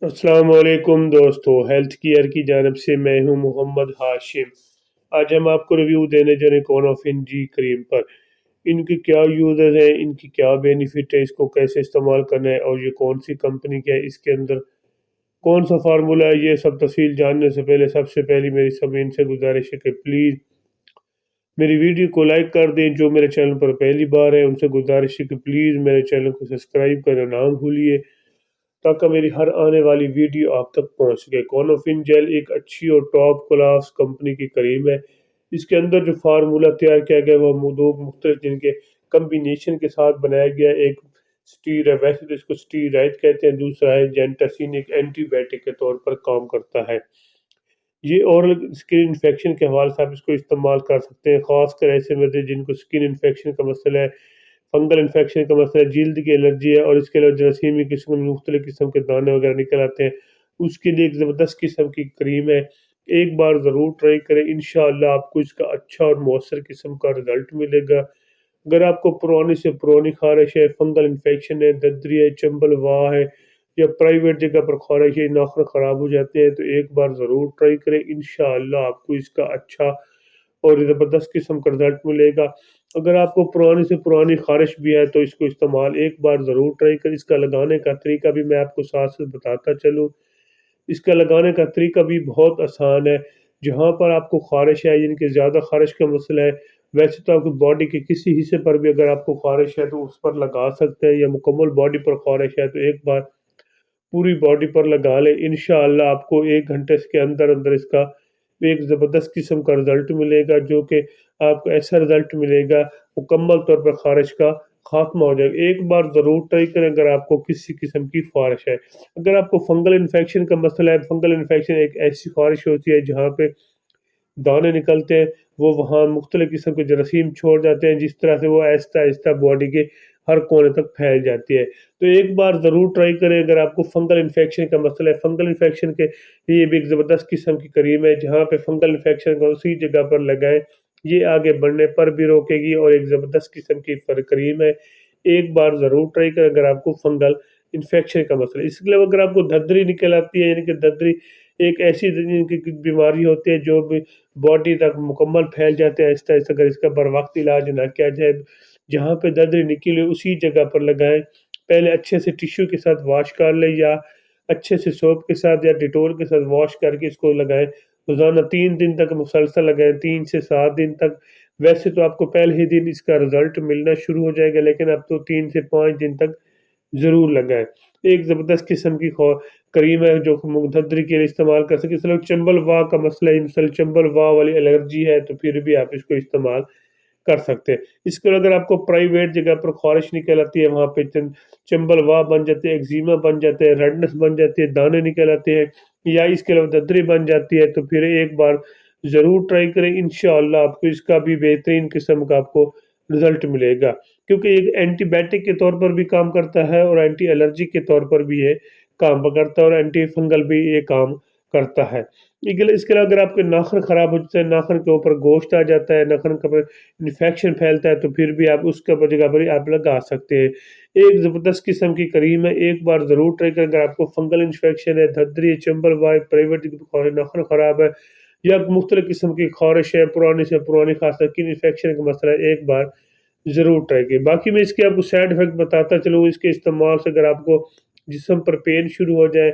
अस्सलाम वालेकुम दोस्तों, हेल्थ केयर की जानब से मैं हूं मोहम्मद हाशिम। आज हम आपको रिव्यू देने जा रहे हैं कॉनोफिन जी क्रीम पर। इनके क्या यूज़र हैं, इनकी क्या बेनिफिट है, इसको कैसे इस्तेमाल करना है और ये कौन सी कंपनी का है, इसके अंदर कौन सा फार्मूला है, ये सब तफसील जानने से पहले सबसे पहली मेरी सभी इनसे गुजारिश है कि प्लीज़ मेरी वीडियो को लाइक कर दें। जो मेरे चैनल पर पहली बार है उनसे गुजारिश है कि प्लीज़ मेरे चैनल को सब्सक्राइब करना ना भूलिए, ताकि मेरी हर आने वाली वीडियो आप तक पहुंच सके। कॉनोफिन जेल एक अच्छी और टॉप क्लास कंपनी की क्रीम है। इसके अंदर जो फार्मूला तैयार किया गया है वो दो मुख्तलिफ जिनके कम्बिनेशन के साथ बनाया गया है। एक स्टीर है, वैसे तो इसको स्टीराइड कहते हैं, दूसरा है जेंटासिन, एक एंटीबायोटिक के तौर पर काम करता है। ये ओरल स्किन इन्फेक्शन के हवाले से आप इसको इस्तेमाल कर सकते हैं, ख़ासकर ऐसे मरीज जिनको स्किन इन्फेक्शन का मसला है, फंगल इन्फेक्शन का मसला है, जल्द की एलर्जी है और इसके अलावा जरासीमी किस्म मुख्तलिफ किस्म के दाने वगैरह निकल आते हैं, उसके लिए एक ज़बरदस्त किस्म की क्रीम है। एक बार ज़रूर ट्राई करें, इंशाअल्लाह आपको इसका अच्छा और मौसर किस्म का रिज़ल्ट मिलेगा। अगर आपको पुरानी से पुरानी खारिश है, फंगल इन्फेक्शन है, ददरी है, चंबल वाह है या प्राइवेट जगह पर खारिश है, नाखून ख़राब हो जाते हैं, तो एक बार ज़रूर ट्राई करें। इंशाअल्लाह आपको इसका अच्छा और ज़बरदस्त किस्म का रिज़ल्ट मिलेगा। अगर आपको पुरानी से पुरानी खारिश भी है तो इसको इस्तेमाल एक बार ज़रूर ट्राई करें। इसका लगाने का तरीका भी मैं आपको साथ साथ बताता चलूँ। इसका लगाने का तरीका भी बहुत आसान है। जहाँ पर आपको खारिश है, यानी कि ज़्यादा खारिश का मसला है, वैसे तो आपकी बॉडी के किसी हिस्से पर भी अगर आपको खारिश है तो उस पर लगा सकते हैं, या मुकम्मल बॉडी पर खारिश है तो एक बार पूरी बॉडी पर लगा लें। इंशाअल्लाह आपको 1 घंटे के अंदर अंदर इसका एक ज़बरदस्त किस्म का रिज़ल्ट मिलेगा, जो कि आपको ऐसा रिज़ल्ट मिलेगा मुकम्मल तौर पर ख़ारिश का ख़ात्मा हो जाएगा। एक बार ज़रूर ट्राई करें अगर आपको किसी किस्म की ख़्वारिश है। अगर आपको फंगल इन्फेक्शन का मसला है, फंगल इन्फेक्शन एक ऐसी ख़्वारिश होती है जहाँ पे दाने निकलते हैं, वो वहाँ मुख्तलिफ किस्म के जरासीम छोड़ जाते हैं, जिस तरह से वो आहिस्ता आहिस्ता बॉडी के हर कोने तक फैल जाती है। तो एक बार ज़रूर ट्राई करें अगर आपको फंगल इन्फेक्शन का मसला है। फंगल इन्फेक्शन के लिए भी एक ज़बरदस्त किस्म की क्रीम है, जहाँ पे फंगल इन्फेक्शन को उसी जगह पर लगाएं, ये आगे बढ़ने पर भी रोकेगी और एक ज़बरदस्त किस्म की क्रीम है। एक बार ज़रूर ट्राई करें अगर आपको फंगल इन्फेक्शन का मसला है। इसके अलावा अगर आपको धदरी निकल आती है, यानी कि धदरी एक ऐसी बीमारी होती है जो भी बॉडी तक मुकम्मल फैल जाते हैं आहिस्ता-आहिस्ता, अगर इसका बरवक़्त इलाज ना किया जाए, जहाँ पे दर्द निकली उसी जगह पर लगाएँ। पहले अच्छे से टिश्यू के साथ वॉश कर लें, या अच्छे से सोप के साथ या डेटॉल के साथ वॉश करके इसको लगाएँ। रोज़ाना 3 दिन तक मुसलसल लगाएँ, 3 से 7 दिन तक। वैसे तो आपको पहले ही दिन इसका रिज़ल्ट मिलना शुरू हो जाएगा, लेकिन अब तो 3 से 5 दिन तक ज़रूर लगाएँ। एक ज़बरदस्त किस्म की क्रीम है जो मुगदद्री के लिए इस्तेमाल कर सकते हैं। इसलिए चंबल वाह का मसला है, इंसान चंबल वाह वाली एलर्जी है तो फिर भी आप इसको इस्तेमाल कर सकते हैं। इसके अलावा अगर आपको प्राइवेट जगह पर ख़ारिश निकल आती है, वहाँ पे चंबल वाह बन जाते हैं, एक्ज़ीमा बन जाते हैं, रेडनेस बन जाती है, दाने निकल आते हैं, या इसके अलावा दद्री बन जाती है, तो फिर एक बार ज़रूर ट्राई करें। इंशाअल्लाह आपको इसका भी बेहतरीन किस्म का आपको रिज़ल्ट मिलेगा, क्योंकि एक एंटीबायोटिक के तौर पर भी काम करता है और एंटी एलर्जी के तौर पर भी ये काम करता है और एंटी फंगल भी ये काम करता है। इसके अलावा अगर आपके नाखून ख़राब हो जाते हैं, नाखून के ऊपर गोश्त आ जाता है, नाखून के ऊपर इन्फेक्शन फैलता है, तो फिर भी आप उसके ऊपर जगह पर आप लगा सकते हैं। एक ज़बरदस्त किस्म की क्रीम है, एक बार ज़रूर ट्राई करें। अगर आपको फंगल इन्फेक्शन है, धदरी है, चंबल वाइट, प्राइवेट नाखून ख़राब है, या मुख्तलिफ किस्म की ख़ारिश है, पुरानी से पुरानी खास स्किन इन्फेक्शन का मसला है, एक बार ज़रूर ट्राई करें। बाकी मैं इसके आपको साइड इफ़ेक्ट बताता चलूँ। इसके इस्तेमाल से अगर आपको जिस्म पर पेन शुरू हो जाए,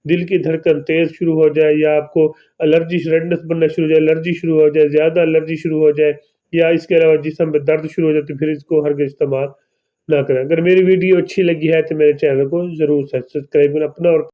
दिल की धड़कन तेज़ शुरू हो जाए, या आपको एलर्जी रेडनेस बनना शुरू हो जाए, एलर्जी शुरू हो जाए, ज़्यादा एलर्जी शुरू हो जाए, या इसके अलावा जिस्म में दर्द शुरू हो जाए, तो फिर इसको हरगिज़ इस्तेमाल ना करें। अगर मेरी वीडियो अच्छी लगी है तो मेरे चैनल को ज़रूर सब्सक्राइब करें। अपना और